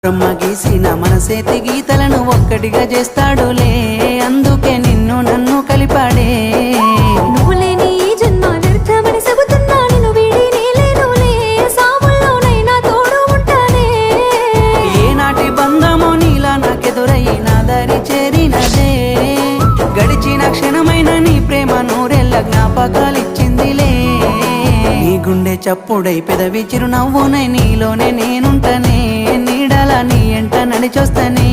బ్రహ్మ గీసిన మనసేతి గీతలను ఒక్కటిగా చేస్తాడులే, అందుకే నిన్ను నన్ను కలిపాడే. నువ్వు లేని ఈ జన్మ వ్యర్థమని చెబుతున్నా, నిన్ను వీడి నేలేనులే, సావుల్లోనైనా తోడు ఉంటానే. ఏనాటి బంధమో నీలా నాకెదురై నా దారి చేరినదే, గడిచిన క్షణమైన నీ ప్రేమ నూరెళ్ళ జ్ఞాపకాలిచ్చిందిలే. నీ గుండె చప్పుడై పెదవి చిరునవ్వునై నీలోనే నేనుంటనే, నీడలా నీ ఎంట నడిచొస్తనే.